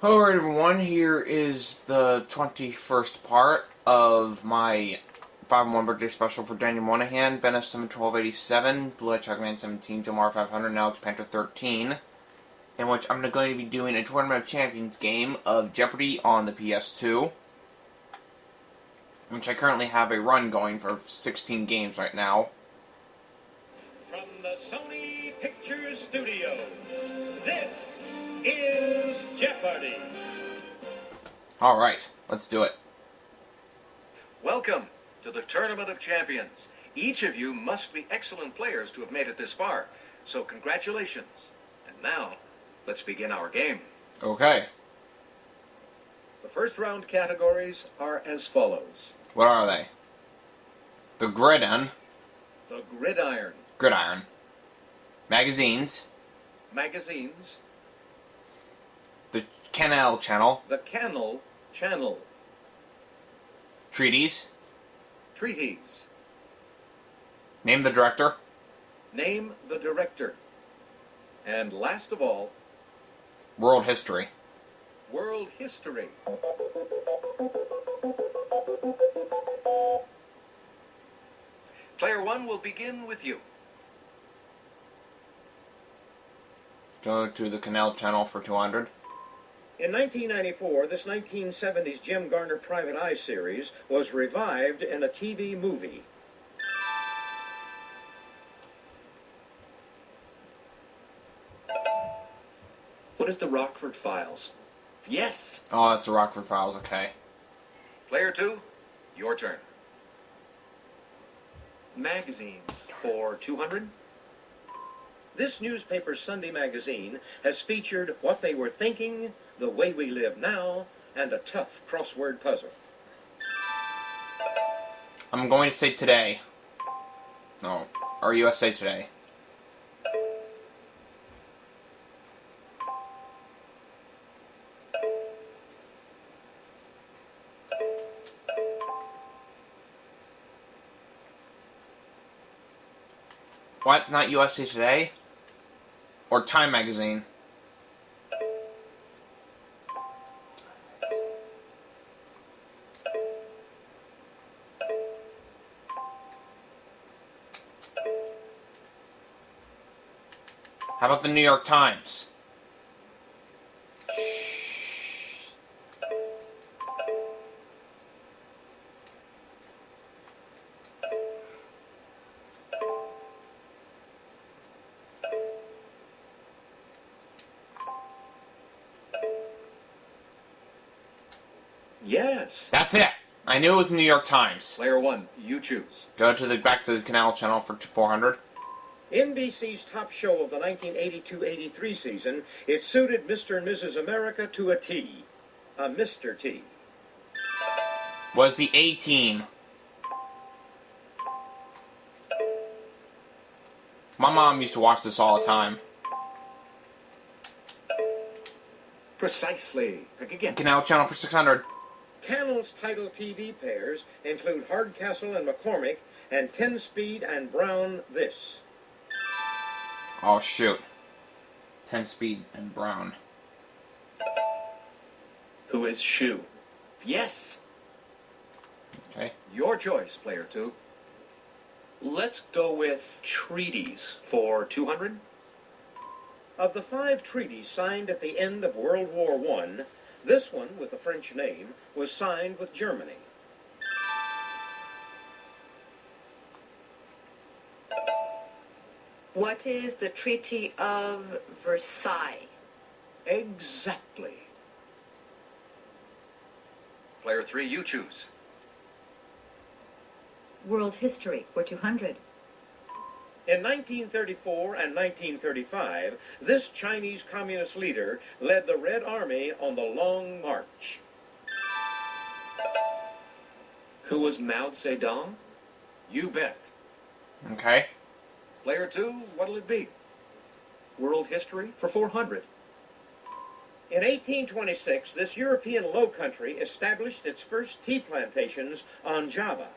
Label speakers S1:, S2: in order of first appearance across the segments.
S1: Hello everyone, here is the 21st part of my 5-1 birthday special for Daniel Monahan, Ben S71287, Blue Hedgehog Man 17, Jomar 500, and Alex Panther 13, in which I'm going to be doing a Tournament of Champions game of Jeopardy on the PS2, which I currently have a run going for 16 games right now.
S2: From the Sony Pictures Studio, this is Jeopardy!
S1: Alright, let's do it.
S3: Welcome to the Tournament of Champions. Each of you must be excellent players to have made it this far, so congratulations. And now, let's begin our game.
S1: Okay.
S3: The first round categories are as follows.
S1: What are they? The Gridiron.
S3: The Gridiron.
S1: Gridiron. Magazines.
S3: Magazines.
S1: The Canal Channel.
S3: The Canal Channel.
S1: Treaties.
S3: Treaties.
S1: Name the Director.
S3: Name the Director. And last of all,
S1: World History.
S3: World History. Player 1 will begin with you.
S1: Go to the Canal Channel for 200.
S2: In 1994, this 1970s Jim Garner Private Eye series was revived in a TV movie.
S3: What is the Rockford Files? Yes!
S1: Oh, that's the Rockford Files, okay.
S3: Player 2, your turn.
S4: Magazines for 200.
S2: This newspaper's Sunday magazine has featured What They Were Thinking, The Way We Live Now, and a tough crossword puzzle.
S1: I'm going to say Today. No, or USA Today. What? Not USA Today? Or Time Magazine? How about the New York Times?
S3: Yes!
S1: That's it! I knew it was New York Times.
S3: Player 1, you choose.
S1: Go to the back to the Canal Channel for 400.
S2: NBC's top show of the 1982-83 season, it suited Mr. and Mrs. America to a T. A Mr. T.
S1: Was the A-Team. My mom used to watch this all the time.
S3: Precisely. Pick again.
S1: Canal Channel for 600.
S2: Canal's title TV pairs include Hardcastle and McCormick, and 10-Speed and Brown This.
S1: Oh, shoot. 10-Speed and Brown.
S4: Who is Shoe?
S3: Yes!
S1: Okay.
S3: Your choice, Player 2.
S4: Let's go with treaties for 200.
S2: Of the 5 treaties signed at the end of World War I, this one, with a French name, was signed with Germany.
S5: What is the Treaty of Versailles?
S3: Exactly. Player 3, you choose.
S5: World History for 200.
S2: In 1934 and 1935, this Chinese communist leader led the Red Army on the Long March.
S4: Who was Mao Zedong?
S3: You bet.
S1: Okay.
S3: Player 2, what'll it be?
S4: World History for 400.
S2: In 1826, this European Low Country established its first tea plantations on Java.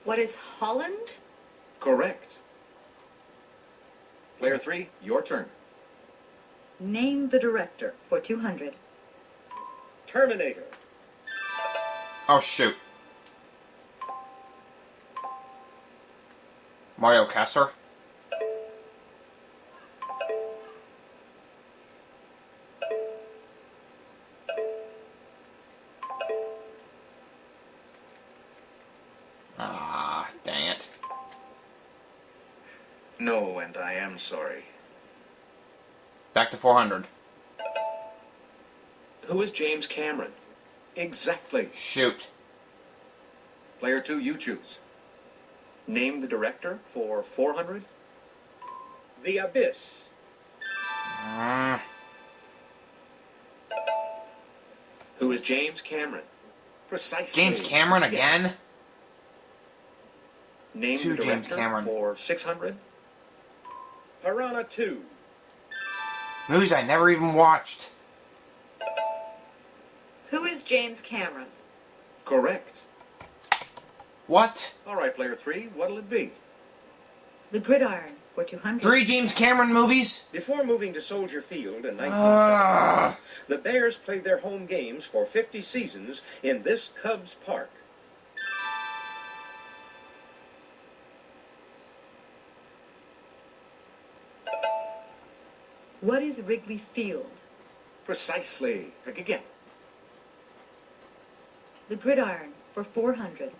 S5: What is Holland?
S3: Correct. Player 3, your turn.
S5: Name the director for 200.
S2: Terminator.
S1: Oh, shoot. Mario Kessler? Ah, dang it.
S3: No, and I am sorry.
S1: Back to 400.
S4: Who is James Cameron?
S3: Exactly.
S1: Shoot.
S3: Player 2, you choose.
S4: Name the director for 400.
S2: The Abyss.
S1: Mm,
S4: Who is James Cameron?
S3: Precisely.
S1: James Cameron
S3: Yeah.
S1: again?
S4: Name
S1: Two
S4: the
S1: James
S4: director
S1: Cameron.
S4: for 600.
S2: Piranha 2.
S1: Movies I never even watched.
S5: Who is James Cameron?
S3: Correct.
S1: What?
S3: All right, Player 3, what'll it be?
S5: The Gridiron for 200.
S1: 3 James Cameron movies?
S2: Before moving to Soldier Field in 1970,
S1: Ah.
S2: the Bears played their home games for 50 seasons in this Cubs park.
S5: What is Wrigley Field?
S3: Precisely. Pick again.
S5: The Gridiron for 400.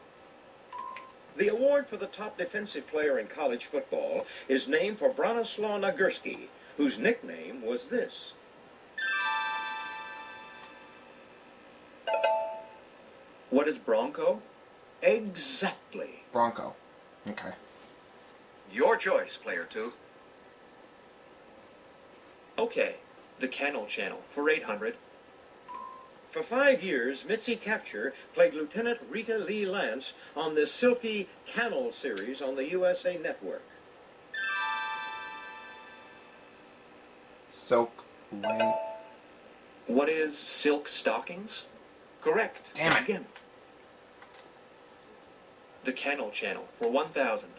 S2: The award for the top defensive player in college football is named for Bronislaw Nagurski, whose nickname was this.
S4: What is Bronco?
S3: Exactly.
S1: Bronco. Okay.
S3: Your choice, Player 2.
S4: Okay, the Kennel Channel for 800.
S2: For 5 years, Mitzi Kapture played Lieutenant Rita Lee Lance on this silky Cannel series on the USA Network.
S1: Silk Lane.
S4: What is Silk Stockings?
S3: Correct.
S1: Damn it.
S3: Again.
S4: The Kennel Channel for 1,000.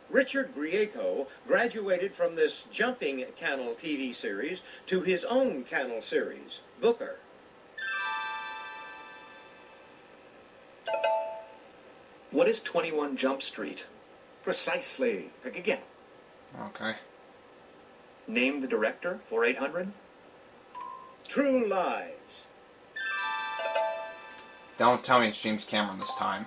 S2: Richard Grieco graduated from this jumping Cannel TV series to his own Cannel series, Booker.
S4: What is 21 Jump Street?
S3: Precisely. Pick again.
S1: Okay.
S4: Name the director for 800.
S2: True Lies.
S1: Don't tell me it's James Cameron this time.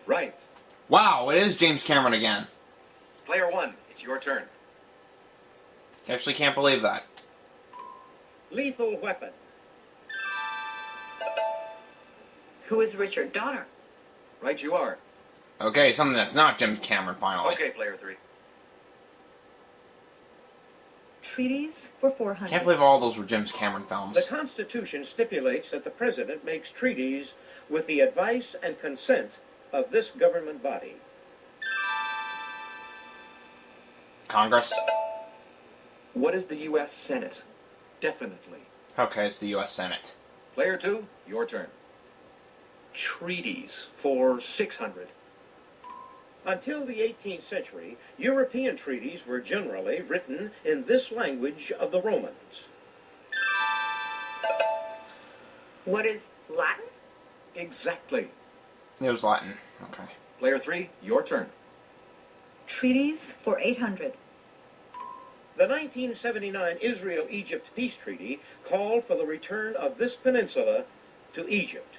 S3: Right.
S1: Wow, it is James Cameron again.
S3: Player 1, it's your turn.
S1: I actually can't believe that.
S2: Lethal Weapon.
S5: Who is Richard Donner?
S3: Right you are.
S1: Okay, something that's not James Cameron finally.
S3: Okay, Player 3.
S5: Treaties for 400.
S1: Can't believe all those were James Cameron
S2: The
S1: films.
S2: Constitution stipulates that the President makes treaties with the advice and consent of this government body.
S1: Congress?
S4: What is the U.S. Senate?
S3: Definitely.
S1: Okay, it's the U.S. Senate.
S3: Player 2, your turn.
S4: Treaties for 600.
S2: Until the 18th century, European treaties were generally written in this language of the Romans.
S5: What is Latin?
S3: Exactly.
S1: It was Latin. Okay.
S3: Player 3, your turn.
S5: Treaties for 800.
S2: The 1979 Israel-Egypt peace treaty called for the return of this peninsula to Egypt.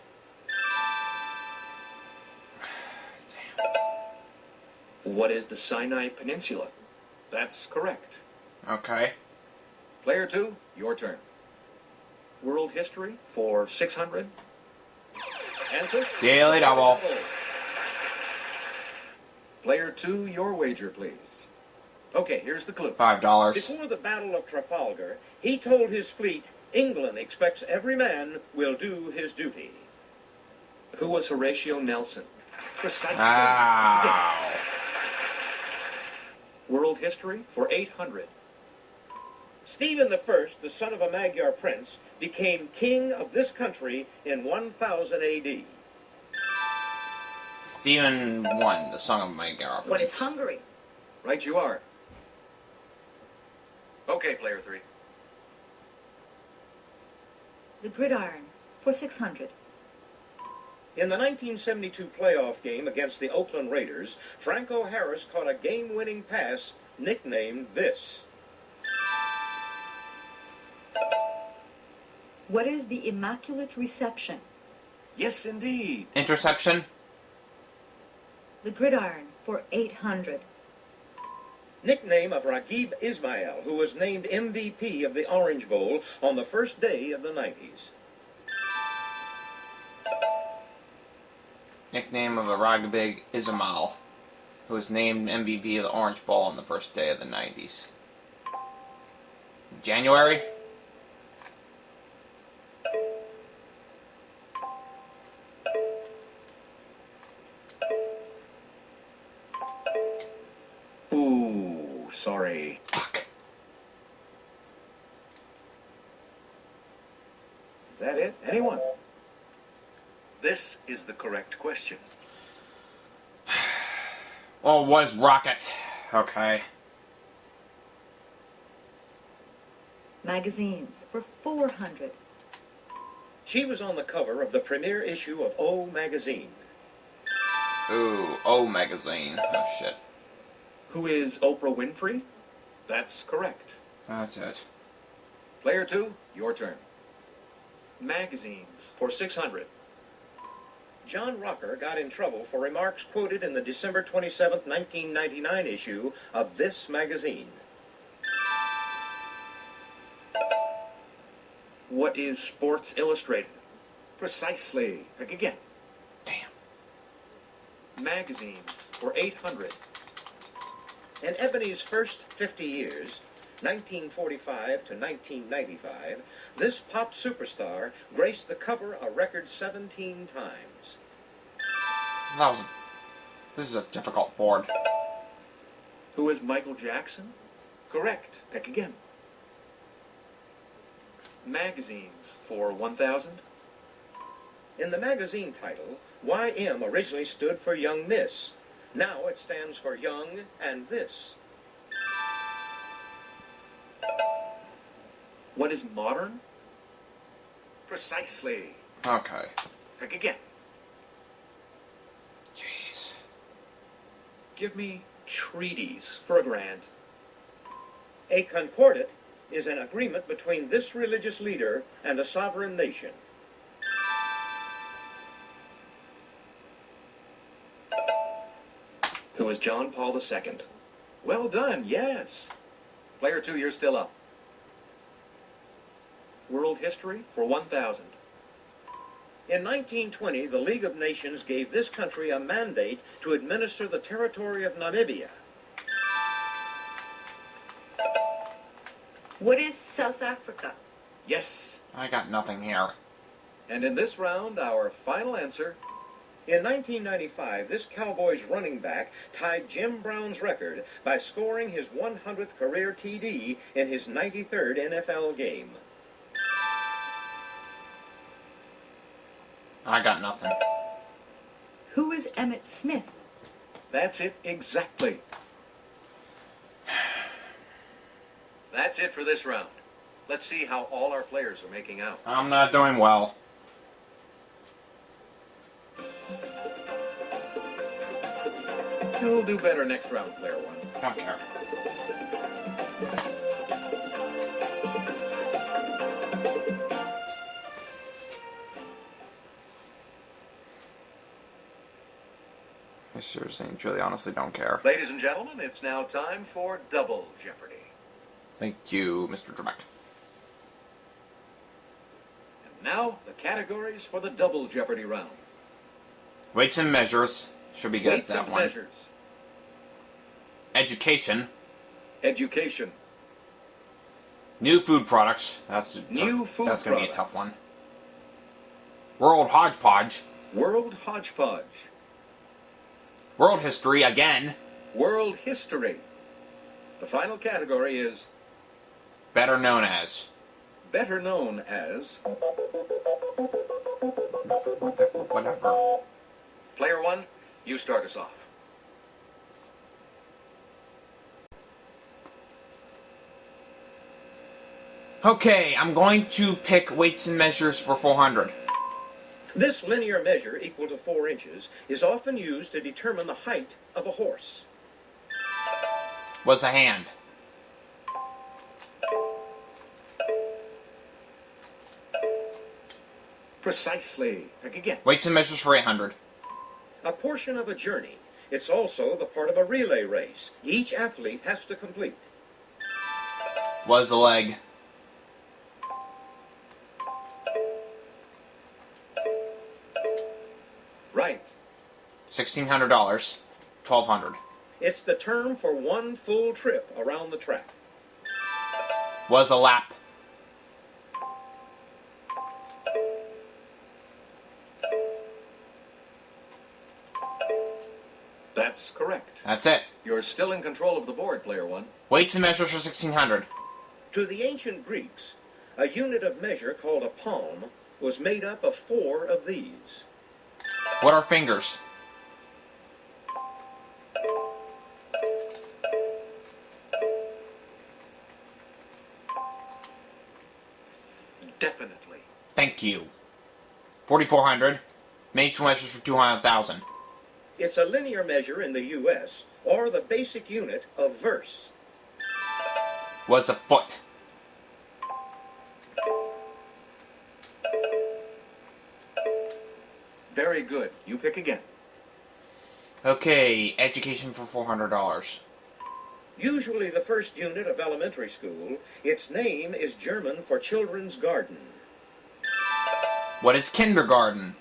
S4: What is the Sinai Peninsula?
S3: That's correct.
S1: Okay.
S3: Player 2, your turn.
S4: World history for 600.
S2: Answer?
S1: Daily Double.
S3: Player 2, your wager, please. Okay, here's the clue.
S1: $5.
S2: Before the Battle of Trafalgar, he told his fleet, England expects every man will do his duty.
S4: Who was Horatio Nelson?
S3: Precisely.
S1: Ow.
S4: World history for 800.
S2: Stephen I, the son of a Magyar prince, became king of this country in 1000 AD.
S1: Stephen I, the son of Magyar.
S5: What is Hungary?
S3: Right you are. Okay, player 3.
S6: The gridiron for 600.
S2: In the 1972 playoff game against the Oakland Raiders, Franco Harris caught a game-winning pass nicknamed this.
S6: What is the Immaculate Reception?
S3: Yes, indeed.
S1: Interception?
S6: The gridiron for 800.
S2: Nickname of Raghib Ismail, who was named MVP of the Orange Bowl on the first day of the 90s.
S1: Nickname of Raghib Ismail, who was named MVP of the Orange Bowl on the first day of the 90s. January?
S3: Ooh, sorry.
S1: Fuck.
S2: Is that it? Anyone?
S3: This is the correct question.
S1: Well, what is rocket? Okay.
S6: Magazines for 400.
S2: She was on the cover of the premiere issue of O Magazine.
S1: Ooh, O Magazine. Oh shit.
S4: Who is Oprah Winfrey?
S3: That's correct.
S1: That's it.
S3: Player 2, your turn.
S4: Magazines for 600.
S2: John Rocker got in trouble for remarks quoted in the December 27, 1999 issue of this magazine.
S4: What is Sports Illustrated?
S3: Precisely. Pick again.
S1: Damn.
S4: Magazines for 800.
S2: In Ebony's first 50 years, 1945 to 1995, this pop superstar graced the cover a record 17 times.
S1: That was. This is a difficult board.
S4: Who is Michael Jackson?
S3: Correct. Pick again.
S4: Magazines for 1,000.
S2: In the magazine title, YM originally stood for Young Miss. Now it stands for Young and This.
S4: What is modern?
S3: Precisely.
S1: Okay.
S3: Pick again.
S1: Jeez.
S4: Give me treaties for $1,000.
S2: A concordat is an agreement between this religious leader and a sovereign nation.
S4: Who is John Paul II?
S3: Well done, yes. Player 2, you're still up.
S4: World history for 1,000.
S2: In 1920, the League of Nations gave this country a mandate to administer the territory of Namibia.
S5: What is South Africa?
S3: Yes.
S1: I got nothing here.
S3: And in this round, our final answer.
S2: In 1995, this Cowboys running back tied Jim Brown's record by scoring his 100th career TD in his 93rd NFL game.
S1: I got nothing.
S6: Who is Emmitt Smith?
S3: That's it exactly. That's it for this round. Let's see how all our players are making out.
S1: I'm not doing well.
S3: You'll do better next round, player 1.
S1: Don't care. I seriously and truly honestly don't care.
S3: Ladies and gentlemen, it's now time for Double Jeopardy.
S1: Thank you, Mr. Dremek.
S3: And now, the categories for the Double Jeopardy round.
S1: Weights and measures. Should be good
S3: Weights
S1: at that
S3: and
S1: one.
S3: measures.
S1: Education.
S3: Education.
S1: New food products. That's
S3: New food
S1: That's gonna be a
S3: products.
S1: tough one. World hodgepodge.
S3: World hodgepodge.
S1: World history again.
S3: World history.
S2: The final category is
S1: Better known as.
S2: better known as.
S1: Whatever.
S3: Player one, you start us off.
S1: Okay, I'm going to pick weights and measures for 400.
S2: This linear measure, equal to 4 inches, is often used to determine the height of a horse.
S1: Was a hand.
S3: Precisely. Pick again.
S1: Weights and measures for 800.
S2: A portion of a journey. It's also the part of a relay race each athlete has to complete.
S1: Was a leg.
S3: Right.
S1: $1,600. 1,200.
S2: It's the term for one full trip around the track.
S1: Was a lap.
S3: That's correct.
S1: That's it.
S3: You're still in control of the board, player one.
S1: Weights and measures for 1,600.
S2: To the ancient Greeks, a unit of measure called a palm was made up of 4 of these.
S1: What are fingers?
S3: Definitely.
S1: Thank you. 4,400. Weights and measures for 200,000.
S2: It's a linear measure in the U.S., or the basic unit of verse.
S1: Was a foot.
S3: Very good. You pick again.
S1: Okay, education for $400.
S2: Usually the first unit of elementary school, its name is German for children's garden.
S1: What is kindergarten?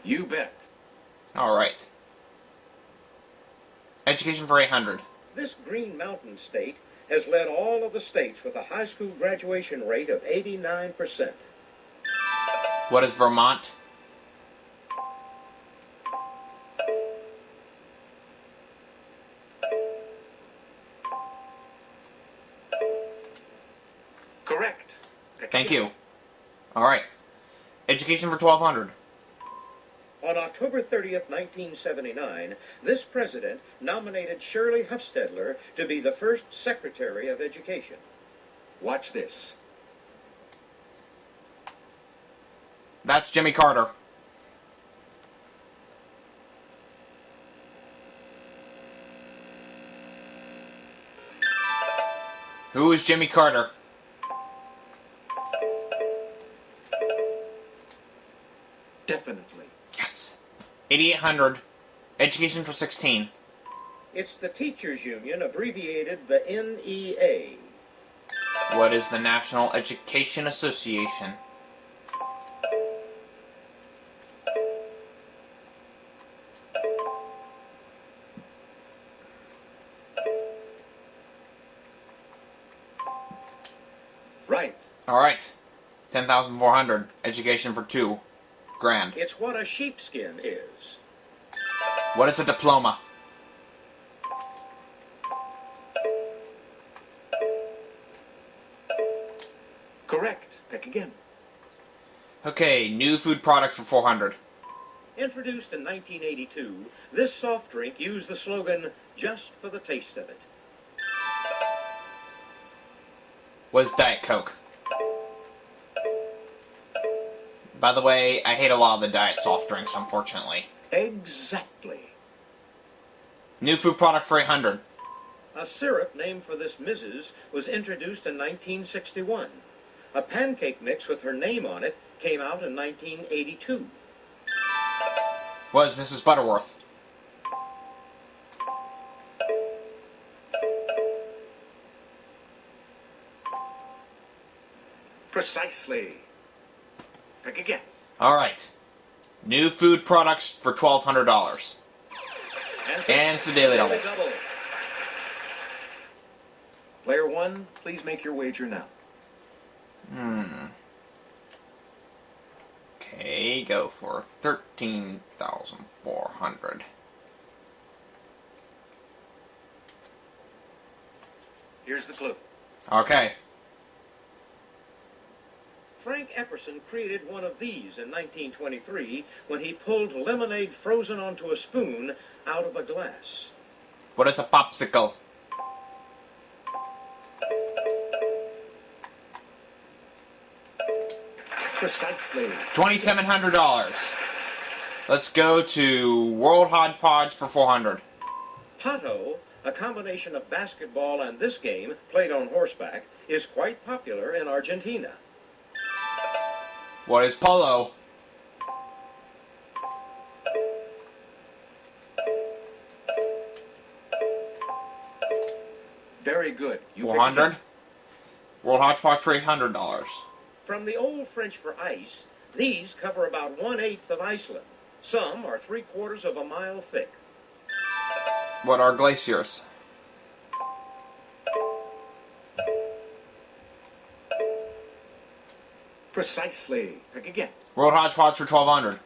S3: You bet.
S1: Alright. Education for 800.
S2: This Green Mountain state has led all of the states with a high school graduation rate of 89%.
S1: What is Vermont?
S3: Correct. Pick
S1: Thank
S3: again.
S1: you. Alright. Education for 1,200.
S2: On October 30th, 1979, this president nominated Shirley Hufstedler to be the first Secretary of Education.
S3: Watch this.
S1: That's Jimmy Carter. Who is Jimmy Carter?
S3: Definitely.
S1: Yes. 8,800. Education for 16.
S2: It's the teachers union, abbreviated the NEA.
S1: What is the National Education Association?
S3: Right.
S1: Alright. 10,400. Education for 2 grand.
S2: It's what a sheepskin is.
S1: What is a diploma?
S3: Correct. Pick again.
S1: Okay, new food products for 400.
S2: Introduced in 1982, this soft drink used the slogan, "Just for the taste of it."
S1: What is Diet Coke? By the way, I hate a lot of the diet soft drinks, unfortunately.
S3: Exactly.
S1: New food product for 800.
S2: A syrup named for this Mrs. was introduced in 1961. A pancake mix with her name on it came out in 1982.
S1: Was Mrs. Butterworth.
S3: Precisely. Pick again.
S1: Alright. New food products for $1,200. And it's a daily double.
S3: Player one, please make your wager now.
S1: Okay. Okay, go for 13,400.
S3: Here's the clue.
S1: Okay.
S2: Frank Epperson created one of these in 1923 when he pulled lemonade frozen onto a spoon out of a glass.
S1: What is a popsicle?
S4: Precisely.
S1: $2,700. Let's go to World Hodgepodge for 400.
S2: Pato, a combination of basketball and this game, played on horseback, is quite popular in Argentina.
S1: What is polo?
S3: Very good. You pick
S1: 400.
S3: again.
S1: World Hodgepodge for $800.
S2: From the Old French for ice, these cover about 1/8 of Iceland. Some are 3/4 of a mile thick.
S1: What are glaciers?
S4: Precisely.
S3: Pick again.
S1: World Hodgepodge for 1200.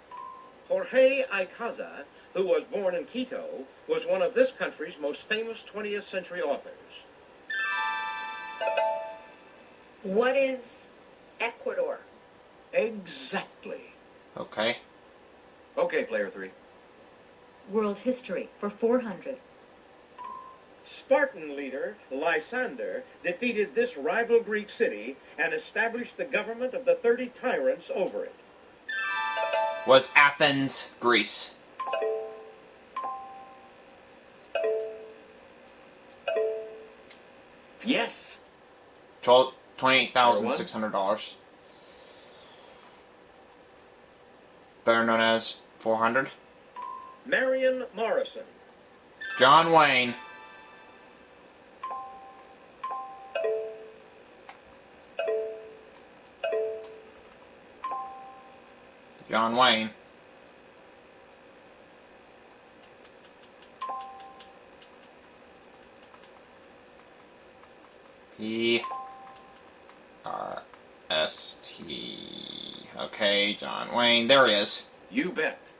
S2: Jorge Icaza, who was born in Quito, was one of this country's most famous 20th century authors.
S5: What is Ecuador?
S3: Exactly.
S1: Okay.
S3: Okay, player 3.
S6: World history for 400.
S2: Spartan leader Lysander defeated this rival Greek city and established the government of the 30 tyrants over it.
S1: Was Athens, Greece.
S3: Yes.
S1: $28,600. Better known as 400.
S2: Marion Morrison.
S1: John Wayne. John Wayne. P-R-S-T. Okay, John Wayne. There he is.
S3: You bet.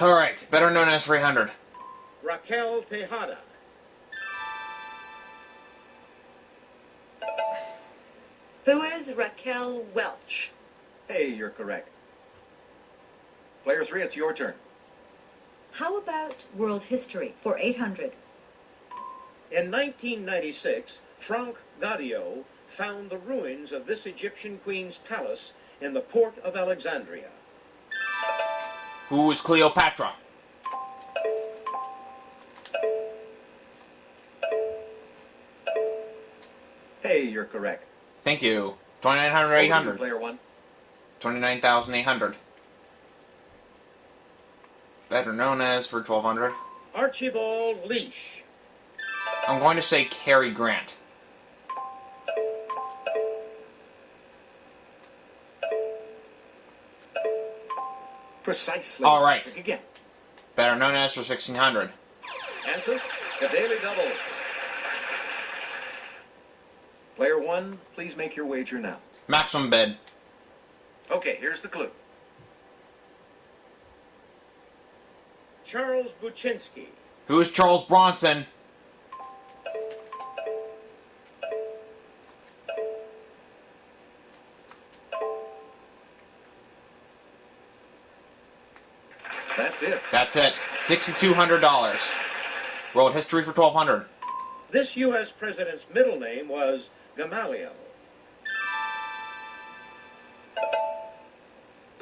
S1: Alright, better known as 300.
S2: Raquel Tejada.
S5: Who is Raquel Welch?
S3: Hey, you're correct. Player 3, it's your turn.
S6: How about world history for 800?
S2: In 1996, Frank Gaudio found the ruins of this Egyptian queen's palace in the port of Alexandria.
S1: Who is Cleopatra?
S3: Hey, you're correct.
S1: Thank you. 2,900,
S3: Over to you,
S1: 800.
S3: player 1.
S1: 29,800. Better known as for 1,200.
S2: Archibald Leash.
S1: I'm going to say Cary Grant.
S4: Precisely.
S1: All right.
S3: Pick again.
S1: Better known as for 1,600.
S2: Answer, the Daily Double.
S3: Player 1, please make your wager now.
S1: Maximum bid.
S3: Okay, here's the clue.
S2: Charles Buczynski.
S1: Who is Charles Bronson?
S3: That's it.
S1: That's it. $6,200. World history for 1,200.
S2: This U.S. president's middle name was Gamaliel.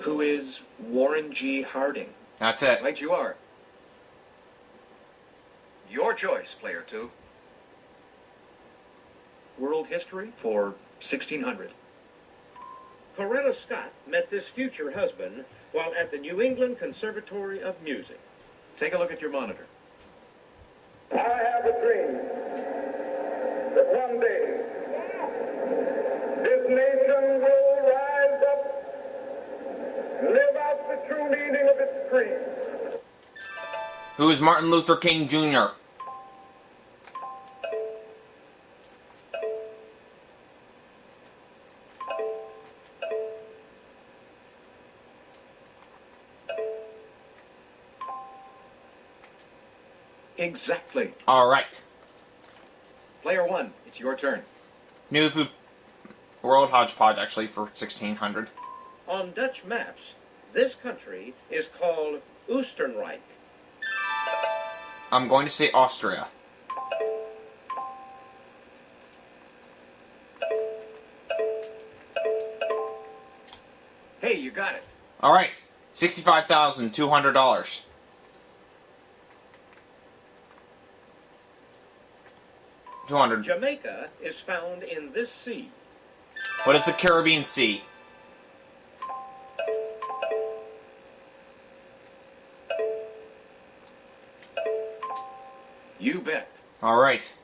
S4: Who is Warren G. Harding?
S1: That's it.
S3: Right you are. Your choice, player 2.
S4: World history for 1600.
S2: Coretta Scott met this future husband while at the New England Conservatory of Music.
S3: Take a look at your monitor.
S7: I have a dream that one day this nation will rise up and live out the true meaning of its creed.
S1: Who is Martin Luther King Jr.?
S3: exactly.
S1: Alright.
S3: Player 1, it's your turn.
S1: New food world hodgepodge, actually, for 1600.
S2: On Dutch maps, this country is called Oostenrijk.
S1: I'm going to say Austria.
S3: Hey, you got it.
S1: Alright. $65,200. $200.
S2: Jamaica is found in this sea.
S1: What is the Caribbean Sea?
S3: You bet.
S1: Alright.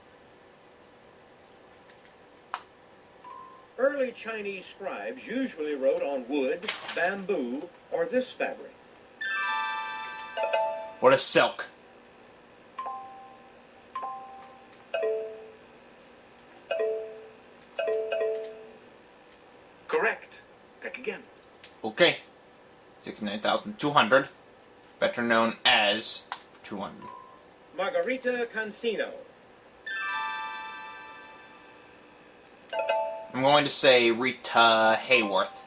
S2: Early Chinese scribes usually wrote on wood, bamboo, or this fabric.
S1: What is silk?
S3: Correct. Pick again.
S1: Okay. 69,200. Better known as 200.
S2: Margarita Cancino.
S1: I'm going to say Rita Hayworth.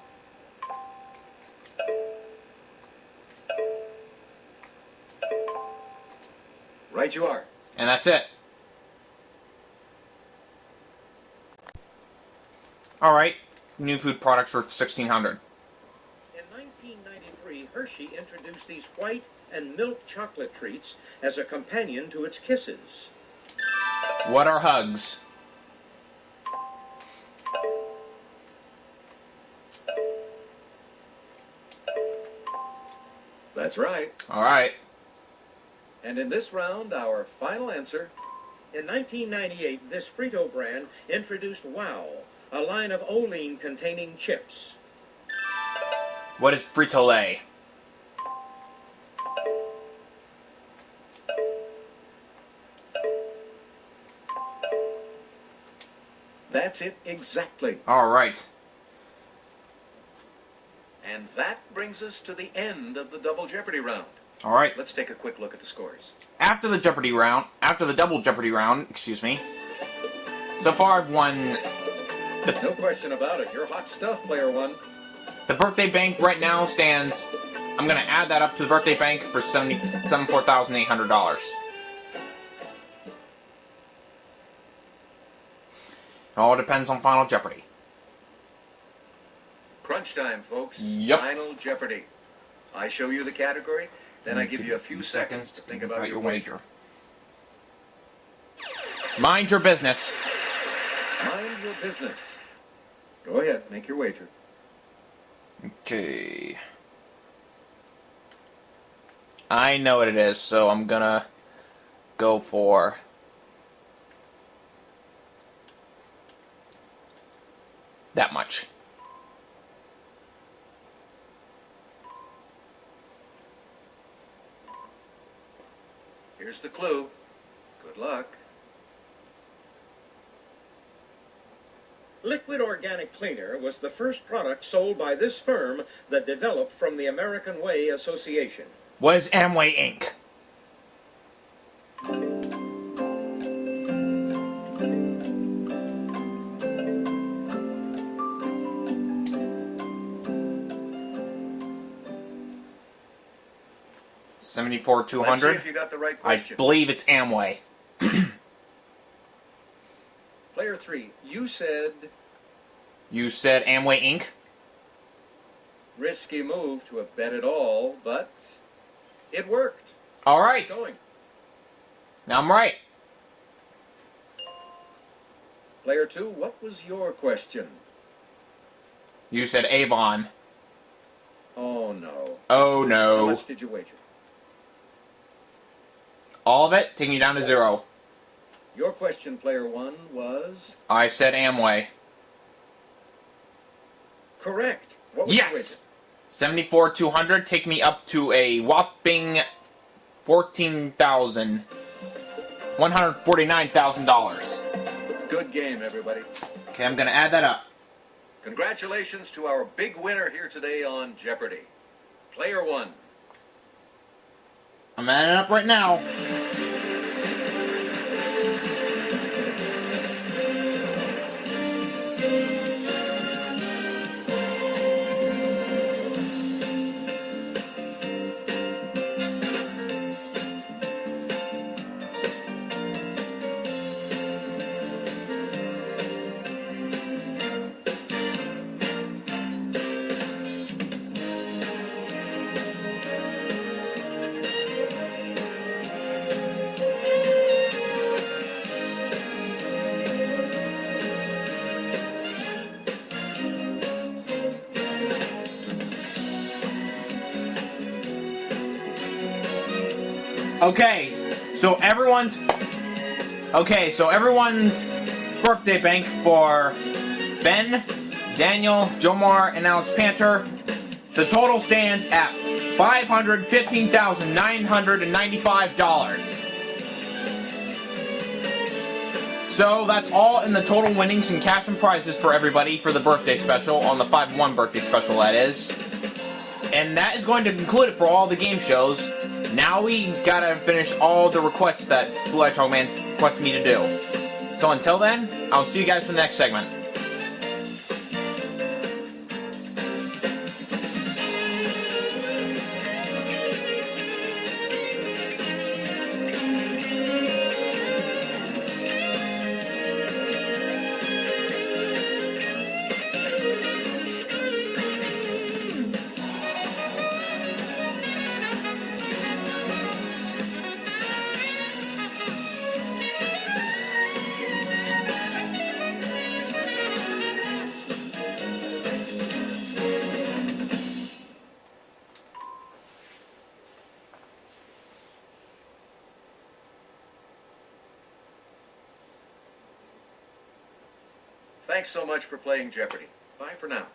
S3: Right you are.
S1: And that's it. Alright. New food products for 1600.
S2: In 1993, Hershey introduced these white and milk chocolate treats as a companion to its Kisses.
S1: What are hugs?
S3: That's right.
S1: Alright.
S3: And in this round, our final answer.
S2: In 1998, this Frito brand introduced Wow, a line of Olean containing chips.
S1: What is Frito-Lay?
S3: That's it exactly.
S1: Alright.
S3: And that brings us to the end of the Double Jeopardy round.
S1: Alright.
S3: Let's take a quick look at the scores.
S1: After the double Jeopardy round, excuse me. So far I've won
S3: No question about it. You're hot stuff, player 1.
S1: the birthday bank right now stands. I'm gonna add that up to the birthday bank for $74,800. It all depends on Final Jeopardy.
S3: Crunch time, folks.
S1: Yep.
S3: Final Jeopardy. I show you the category, then I give you a few seconds to think about your wager.
S1: Mind your business.
S3: Mind your business. Go ahead, make your wager.
S1: Okay. I know what it is, so I'm gonna go for that much.
S3: Here's the clue. Good luck.
S2: Liquid Organic Cleaner was the first product sold by this firm that developed from the American Way Association.
S1: What is Amway Inc.? $74,200.
S3: Let's see if you got the right
S1: I
S3: question.
S1: believe it's Amway.
S3: Player 3, you said
S1: You said Amway Inc.?
S3: risky move to have bet it all, but it worked.
S1: Alright.
S3: Going.
S1: Now I'm right.
S3: Player 2, what was your question?
S1: You said Avon.
S3: Oh no.
S1: Oh
S3: How
S1: no.
S3: much did you wager?
S1: All of it, taking you down to 0.
S3: Your question, player 1, was
S1: I said Amway.
S3: correct. What was
S1: Yes! 74,200, take me up to a whopping $149,000.
S3: your wager? Good game, everybody.
S1: Okay, I'm gonna add that up.
S3: Congratulations to our big winner here today on Jeopardy. Player 1.
S1: I'm adding it up right now. Okay, so everyone's birthday bank for Ben, Daniel, Jomar, and Alex Panther. The total stands at $515,995. So that's all in the total winnings and cash and prizes for everybody for the birthday special, on the 5-1 birthday special, that is. And that is going to conclude it for all the game shows. Now we gotta finish all the requests that Blue Hedgehog Man's requested me to do. So until then, I'll see you guys for the next segment.
S3: Thanks so much for playing Jeopardy! Bye for now.